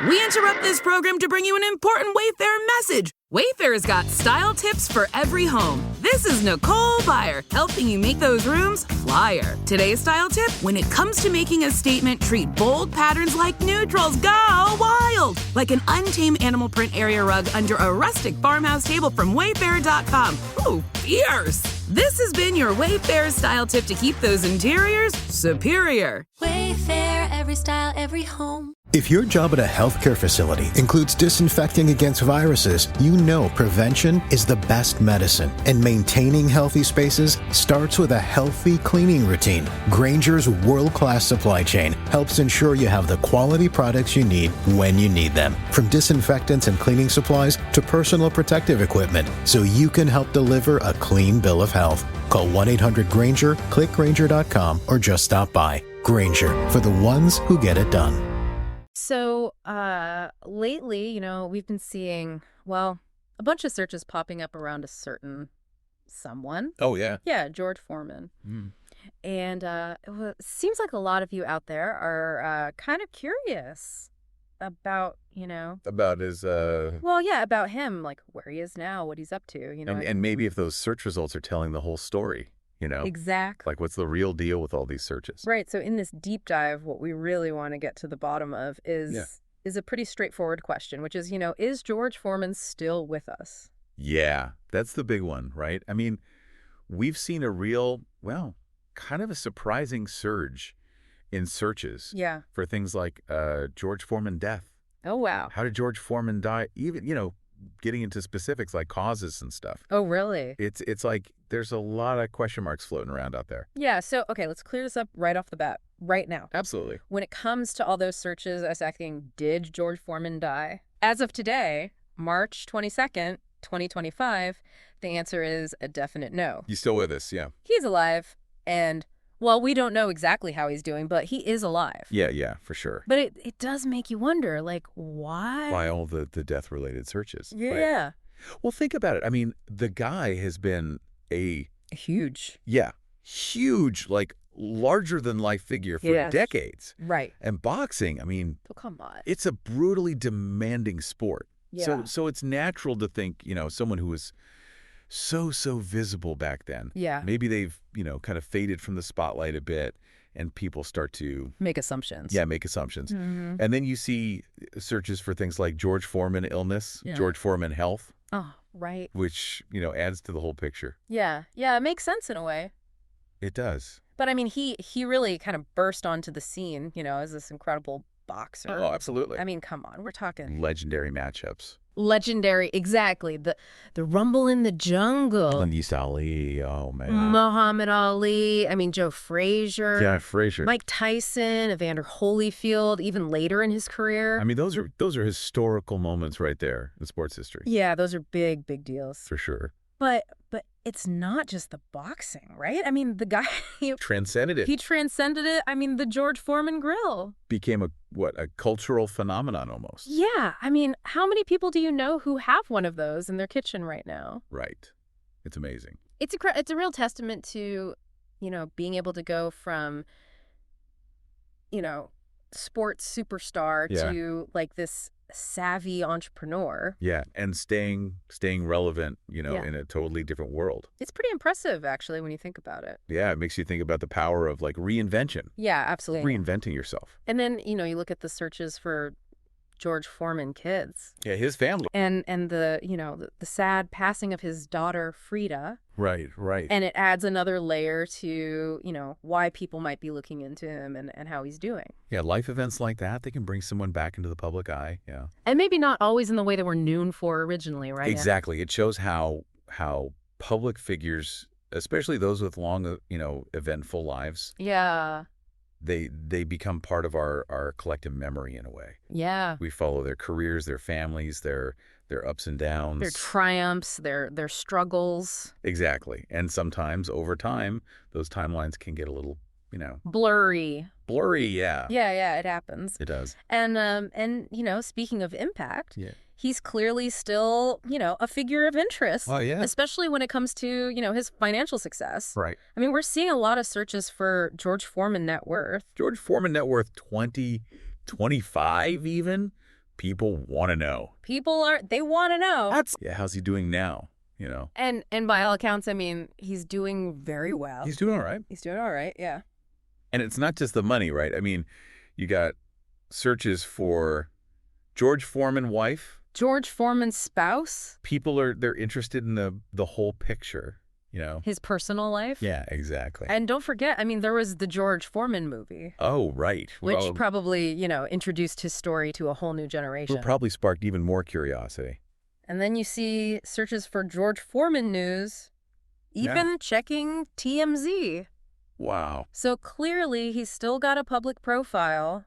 We interrupt this program to bring you an important Wayfair message. Wayfair's got style tips for every home. This is Nicole Byer, helping you make those rooms flyer. Today's style tip: when it comes to making a statement, treat bold patterns like neutrals. Go wild! Like an untamed animal print area rug under a rustic farmhouse table from Wayfair.com. Ooh, fierce! This has been your Wayfair style tip to keep those interiors superior. Wayfair, every style, every home. If your job at a healthcare facility includes disinfecting against viruses, you know prevention is the best medicine. And maintaining healthy spaces starts with a healthy cleaning routine. Grainger's world-class supply chain helps ensure you have the quality products you need when you need them. From disinfectants and cleaning supplies to personal protective equipment, so you can help deliver a clean bill of health. Call 1-800-GRAINGER, click Grainger.com, or just stop by. Grainger, for the ones who get it done. So lately, we've been seeing, a bunch of searches popping up around a certain someone. Oh, yeah. Yeah, George Foreman. And it seems like a lot of you out there are kind of curious about, About his... about him, like where he is now, what he's up to, And maybe if those search results are telling the whole story, Exactly. Like, what's the real deal with all these searches? Right. So in this deep dive, what we really want to get to the bottom of is a pretty straightforward question, which is, is George Foreman still with us? Yeah, that's the big one, right? I mean, we've seen a real, kind of a surprising surge in searches for things like George Foreman death. Oh, wow. How did George Foreman die? Even, getting into specifics like causes and stuff. Oh, really? It's like there's a lot of question marks floating around out there. Yeah. So, okay, let's clear this up right off the bat, right now. Absolutely. When it comes to all those searches, us asking, did George Foreman die? As of today, March 22nd, 2025, the answer is a definite no. You still with us? Yeah. He's alive, and we don't know exactly how he's doing, but he is alive. Yeah, for sure. But it does make you wonder, like, why? Why all the death-related searches? Yeah. Right? Well, think about it. I mean, the guy has been a... Huge. Yeah. Huge, like, larger-than-life figure for decades. Right. And boxing, I mean... Oh, come on. It's a brutally demanding sport. Yeah. So it's natural to think, someone who was so visible back then. Yeah. Maybe they've, kind of faded from the spotlight a bit, and people start to... Make assumptions. Yeah, make assumptions. Mm-hmm. And then you see searches for things like George Foreman illness, George Foreman health. Oh, right. Which, adds to the whole picture. Yeah. Yeah, it makes sense in a way. It does. But, I mean, he really kind of burst onto the scene, as this incredible boxer. Oh, absolutely. I mean, come on. We're talking... Legendary matchups. Legendary, exactly. The Rumble in the Jungle. And East Ali, oh man. Muhammad Ali, Joe Frazier. Yeah, Frazier. Mike Tyson, Evander Holyfield, even later in his career. I mean, those are historical moments right there in sports history. Yeah, those are big For deals. sure. But it's not just the boxing, right? I mean, the guy... Transcended it. He transcended it. The George Foreman grill. Became a cultural phenomenon almost. Yeah. How many people do you know who have one of those in their kitchen right now? Right. It's amazing. It's a real testament to, being able to go from, sports superstar to, like, this savvy entrepreneur. Yeah, and staying relevant, in a totally different world. It's pretty impressive, actually, when you think about it. Yeah, it makes you think about the power of, like, reinvention. Yeah, absolutely. Reinventing yourself. And then, you look at the searches for George Foreman kids. Yeah, his family. And the, the sad passing of his daughter, Frida. Right. And it adds another layer to, why people might be looking into him and how he's doing. Yeah, life events like that, they can bring someone back into the public eye, yeah. And maybe not always in the way that we're known for originally, right? Exactly. It shows how public figures, especially those with long, eventful lives. Yeah. They become part of our collective memory in a way. Yeah. We follow their careers, their families, their ups and downs. Their triumphs, their struggles. Exactly. And sometimes over time, those timelines can get a little, blurry. Blurry, yeah. Yeah, it happens. It does. And speaking of impact, he's clearly still, a figure of interest. Oh, yeah. Especially when it comes to, his financial success. Right. We're seeing a lot of searches for George Foreman net worth. George Foreman net worth 20, 25 even. People want to know. They want to know. How's he doing now? And by all accounts, I mean, he's doing very well. He's doing all right. He's doing all right, yeah. And it's not just the money, right? I mean, you got searches for George Foreman wife. George Foreman's spouse. They're interested in the whole picture, His personal life. Yeah, exactly. And don't forget, I mean, there was the George Foreman movie. Oh, right. Which probably, introduced his story to a whole new generation. Will probably sparked even more curiosity. And then you see searches for George Foreman news, even checking TMZ. Wow. So clearly he's still got a public profile,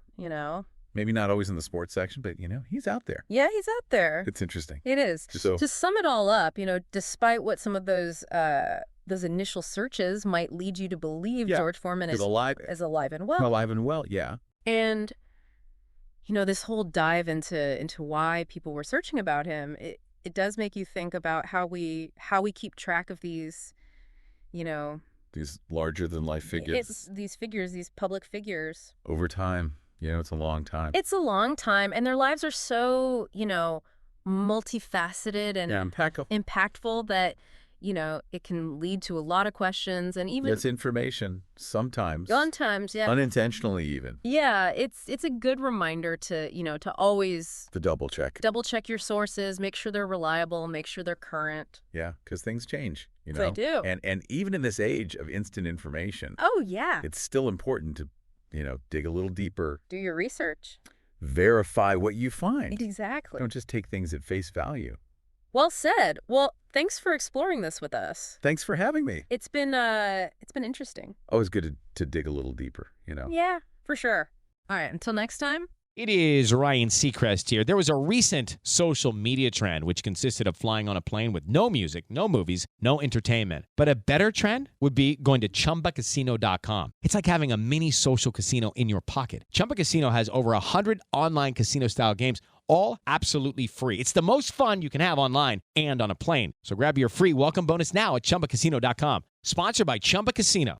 Maybe not always in the sports section, but, he's out there. Yeah, he's out there. It's interesting. It is. So, to sum it all up, despite what some of those initial searches might lead you to believe George Foreman is alive and well. Alive and well, yeah. And, this whole dive into why people were searching about him, it does make you think about how we keep track of these, these larger-than-life figures. These public figures. Over time. It's a long time. It's a long time, and their lives are so, multifaceted and impactful that, it can lead to a lot of questions and even... It's information sometimes. Sometimes, yeah. Unintentionally even. Yeah, it's a good reminder to, to always... The double check. Double check your sources, make sure they're reliable, make sure they're current. Yeah, because things change, They do. And even in this age of instant information... Oh, yeah. It's still important to dig a little deeper. Do your research. Verify what you find. Exactly. Don't just take things at face value. Well said. Well, thanks for exploring this with us. Thanks for having me. It's been interesting. Always good to dig a little deeper, Yeah, for sure. All right, until next time. It is Ryan Seacrest here. There was a recent social media trend which consisted of flying on a plane with no music, no movies, no entertainment. But a better trend would be going to ChumbaCasino.com. It's like having a mini social casino in your pocket. Chumba Casino has over 100 online casino-style games, all absolutely free. It's the most fun you can have online and on a plane. So grab your free welcome bonus now at ChumbaCasino.com. Sponsored by Chumba Casino.